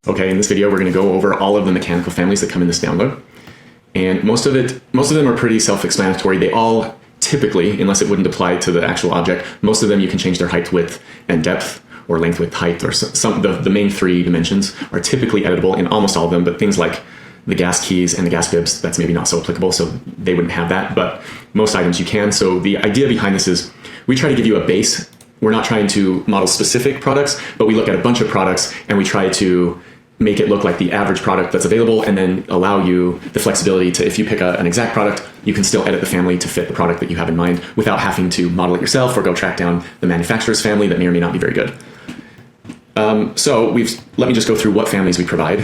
Okay, in this video, we're going to go over all of the mechanical families that come in this download. And most of them are pretty self-explanatory. They all typically, unless it wouldn't apply to the actual object, most of them you can change their height, width, and depth, or length, width, height, or the main three dimensions are typically editable in almost all of them, but things like the gas keys and the gas bibs, that's maybe not so applicable, so they wouldn't have that, but most items you can. So the idea behind this is we try to give you a base. We're not trying to model specific products, but we look at a bunch of products and we try to make it look like the average product that's available, and then allow you the flexibility to, if you pick an exact product, you can still edit the family to fit the product that you have in mind without having to model it yourself or go track down the manufacturer's family that may or may not be very good. Let me just go through what families we provide.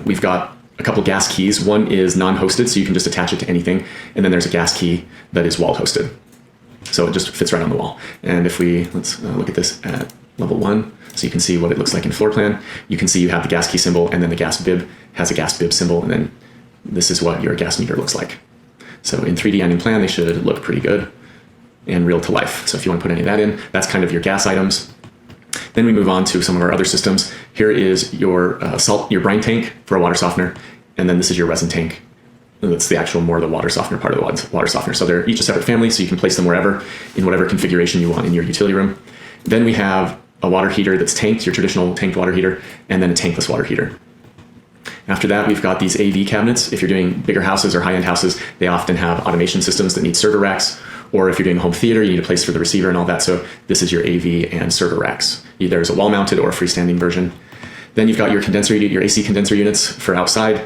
We've got a couple gas keys. One is non-hosted, so you can just attach it to anything. And then there's a gas key that is wall hosted. So it just fits right on the wall. And if let's look at this at level 1, so you can see what it looks like in floor plan. You can see you have the gas key symbol, and then the gas bib has a gas bib symbol, and then this is what your gas meter looks like. So in 3D and in plan, they should look pretty good and real to life. So if you want to put any of that in, that's kind of your gas items. Then we move on to some of our other systems. Here is your your brine tank for a water softener, and then this is your resin tank. That's the actual the water softener part of the water softener. So they're each a separate family, so you can place them wherever, in whatever configuration you want in your utility room. Then we have a water heater that's tanked, your traditional tanked water heater, and then a tankless water heater. After that, we've got these AV cabinets. If you're doing bigger houses or high-end houses, they often have automation systems that need server racks, or if you're doing a home theater, you need a place for the receiver and all that. So this is your AV and server racks. Either as a wall-mounted or a freestanding version. Then you've got your condenser, your AC condenser units for outside.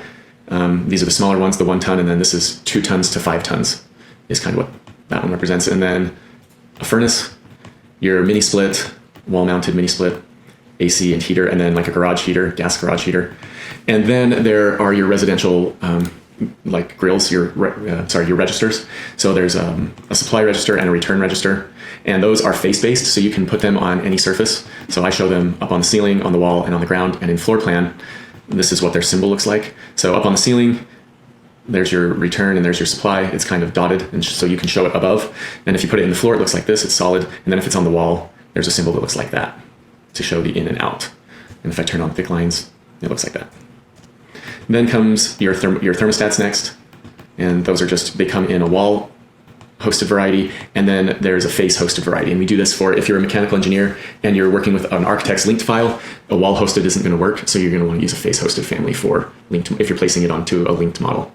These are the smaller ones, the 1 ton, and then this is 2 tons to 5 tons is kind of what that one represents. And then a furnace, your mini split, wall-mounted mini split, AC and heater, and then like a garage heater, gas garage heater. And then there are your residential like grills, your registers. So there's a supply register and a return register, and those are face-based, so you can put them on any surface. So I show them up on the ceiling, on the wall, and on the ground. And in floor plan, this is what their symbol looks like. So up on the ceiling, there's your return and there's your supply. It's kind of dotted, and so you can show it above. And if you put it in the floor, it looks like this, it's solid. And then if it's on the wall, there's a symbol that looks like that to show the in and out. And if I turn on thick lines, it looks like that. And then comes your thermostats next. And those are they come in a wall hosted variety, and then there's a face hosted variety. And we do this for if you're a mechanical engineer and you're working with an architect's linked file, a wall hosted isn't going to work. So you're going to want to use a face hosted family for linked, if you're placing it onto a linked model.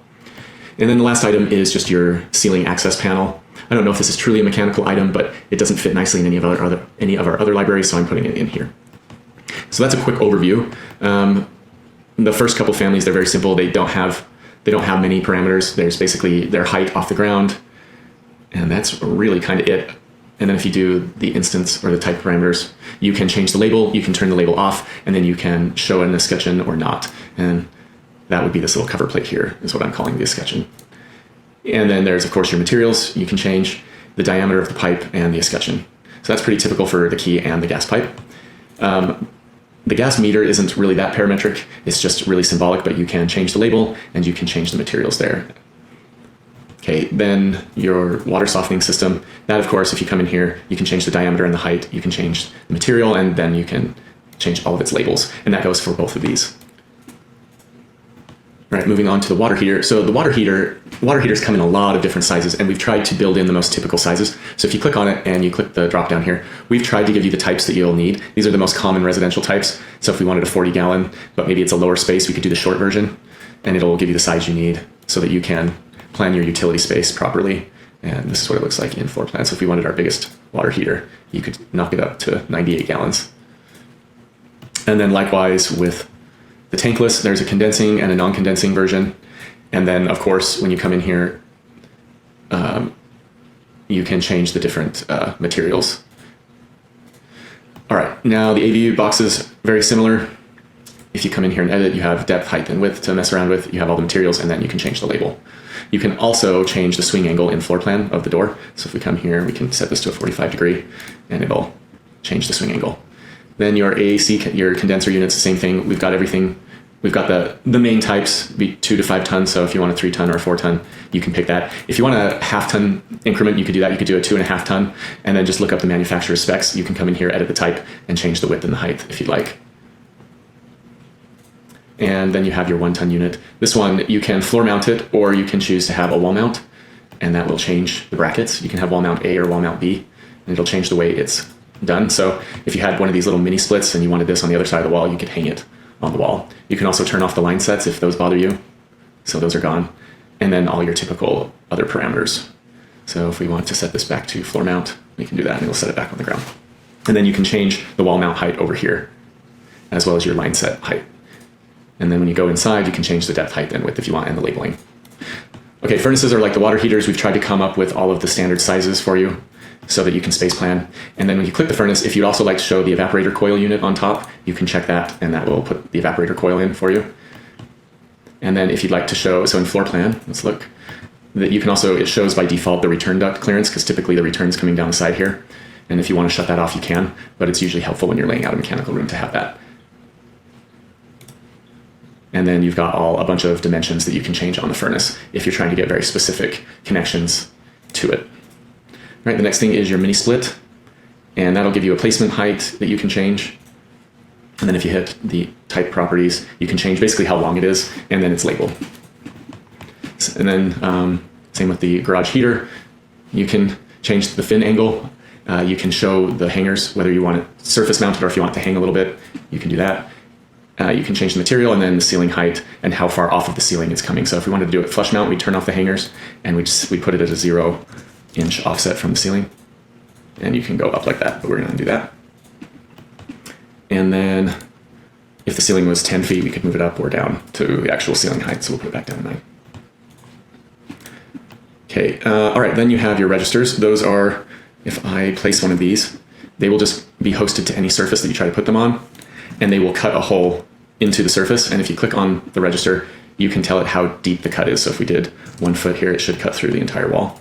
And then the last item is just your ceiling access panel. I don't know if this is truly a mechanical item, but it doesn't fit nicely in any of our other libraries, so I'm putting it in here. So that's a quick overview. The first couple families, they're very simple. They don't have many parameters. There's basically their height off the ground, and that's really kind of it. And then if you do the instance or the type parameters, you can change the label, you can turn the label off, and then you can show an escutcheon or not. And that would be this little cover plate here, is what I'm calling the escutcheon. And then there's, of course, your materials. You can change the diameter of the pipe and the escutcheon. So that's pretty typical for the key and the gas pipe. The gas meter isn't really that parametric. It's just really symbolic, but you can change the label and you can change the materials there. Okay, then your water softening system. That, of course, if you come in here, you can change the diameter and the height. You can change the material, and then you can change all of its labels. And that goes for both of these. All right, moving on to the water heater. So the water heaters come in a lot of different sizes, and we've tried to build in the most typical sizes. So if you click on it and you click the drop down here, we've tried to give you the types that you'll need. These are the most common residential types. So if we wanted a 40-gallon, but maybe it's a lower space, we could do the short version, and it'll give you the size you need so that you can plan your utility space properly. And this is what it looks like in floor plan. So if we wanted our biggest water heater, you could knock it up to 98 gallons. And then likewise with the tankless, there's a condensing and a non-condensing version. And then, of course, when you come in here, you can change the different materials. All right, now the AVU boxes, very similar. If you come in here and edit, you have depth, height, and width to mess around with. You have all the materials, and then you can change the label. You can also change the swing angle in floor plan of the door. So if we come here, we can set this to a 45 degree, and it'll change the swing angle. Then your AAC, your condenser units, the same thing. We've got everything. We've got the main types, be 2 to 5 tons. So if you want a 3 ton or a 4 ton, you can pick that. If you want a half ton increment, you could do that. You could do a 2.5 ton, and then just look up the manufacturer's specs. You can come in here, edit the type, and change the width and the height if you'd like. And then you have your 1-ton unit. This one, you can floor mount it, or you can choose to have a wall mount, and that will change the brackets. You can have wall mount A or wall mount B, and it'll change the way it's done. So if you had one of these little mini splits and you wanted this on the other side of the wall, you could hang it on the wall. You can also turn off the line sets if those bother you. So those are gone. And then all your typical other parameters. So if we want to set this back to floor mount, we can do that, and it'll set it back on the ground. And then you can change the wall mount height over here, as well as your line set height. And then when you go inside, you can change the depth, height, and width if you want, and the labeling. Okay, furnaces are like the water heaters. We've tried to come up with all of the standard sizes for you so that you can space plan. And then when you click the furnace, if you'd also like to show the evaporator coil unit on top, you can check that, and that will put the evaporator coil in for you. And then if you'd like to show, so in floor plan, let's look, that you can also, it shows by default the return duct clearance, because typically the return's coming down the side here. And if you want to shut that off, you can, but it's usually helpful when you're laying out a mechanical room to have that. And then you've got a bunch of dimensions that you can change on the furnace if you're trying to get very specific connections to it. All right, the next thing is your mini split, and that'll give you a placement height that you can change. And then if you hit the type properties, you can change basically how long it is, and then it's labeled. And then same with the garage heater, you can change the fin angle. You can show the hangers, whether you want it surface mounted or if you want it to hang a little bit, you can do that. You can change the material, and then the ceiling height and how far off of the ceiling it's coming. So if we wanted to do it flush mount, we'd turn off the hangers, and we put it at a 0-inch offset from the ceiling. And you can go up like that, but we're going to do that. And then if the ceiling was 10 feet, we could move it up or down to the actual ceiling height. So we'll put it back down to 9. Okay, all right, then you have your registers. Those are, if I place one of these, they will just be hosted to any surface that you try to put them on, and they will cut a hole into the surface. And if you click on the register, you can tell it how deep the cut is. So if we did 1 foot here, it should cut through the entire wall.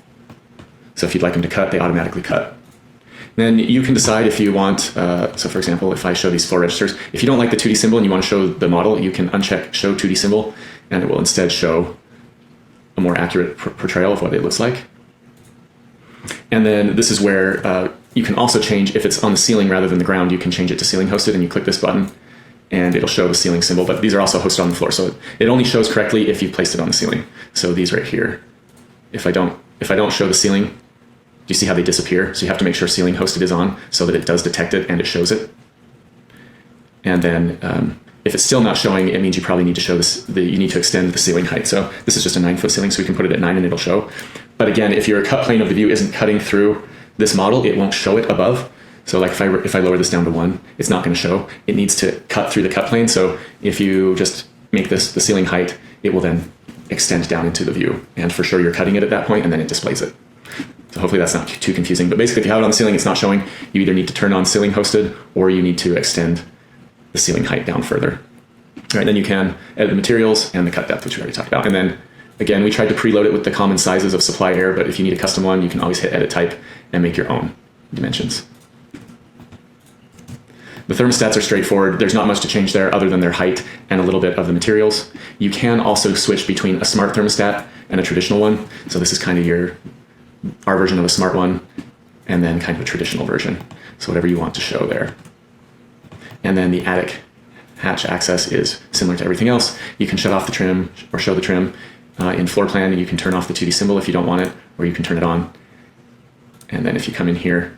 So if you'd like them to cut, they automatically cut. Then you can decide if you want, so for example, if I show these 4 registers, if you don't like the 2D symbol and you want to show the model, you can uncheck show 2D symbol, and it will instead show a more accurate portrayal of what it looks like. And then this is where you can also change, if it's on the ceiling rather than the ground, you can change it to ceiling hosted, and you click this button and it'll show the ceiling symbol, but these are also hosted on the floor. So it only shows correctly if you've placed it on the ceiling. So these right here, if I don't show the ceiling, do you see how they disappear? So you have to make sure ceiling hosted is on so that it does detect it and it shows it. And then if it's still not showing, it means you probably need to show this, you need to extend the ceiling height. So this is just a 9-foot ceiling, so we can put it at 9 and it'll show. But again, if your cut plane of the view isn't cutting through this model, it won't show it above. So like if I lower this down to 1, it's not going to show. It needs to cut through the cut plane. So if you just make this the ceiling height, it will then extend down into the view. And for sure, you're cutting it at that point, and then it displays it. So hopefully that's not too confusing. But basically, if you have it on the ceiling, it's not showing. You either need to turn on ceiling hosted, or you need to extend the ceiling height down further. All right, then you can edit the materials and the cut depth, which we already talked about. And then again, we tried to preload it with the common sizes of supply air, but if you need a custom one, you can always hit edit type and make your own dimensions. The thermostats are straightforward. There's not much to change there other than their height and a little bit of the materials. You can also switch between a smart thermostat and a traditional one. So this is kind of our version of a smart one, and then kind of a traditional version. So whatever you want to show there. And then the attic hatch access is similar to everything else. You can shut off the trim or show the trim in floor plan, and you can turn off the 2D symbol if you don't want it, or you can turn it on. And then if you come in here,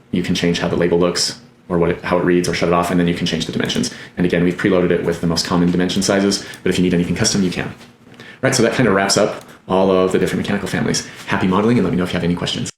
you can change how the label looks, or how it reads, or shut it off, and then you can change the dimensions. And again, we've preloaded it with the most common dimension sizes, but if you need anything custom, you can. All right, so that kind of wraps up all of the different mechanical families. Happy modeling, and let me know if you have any questions.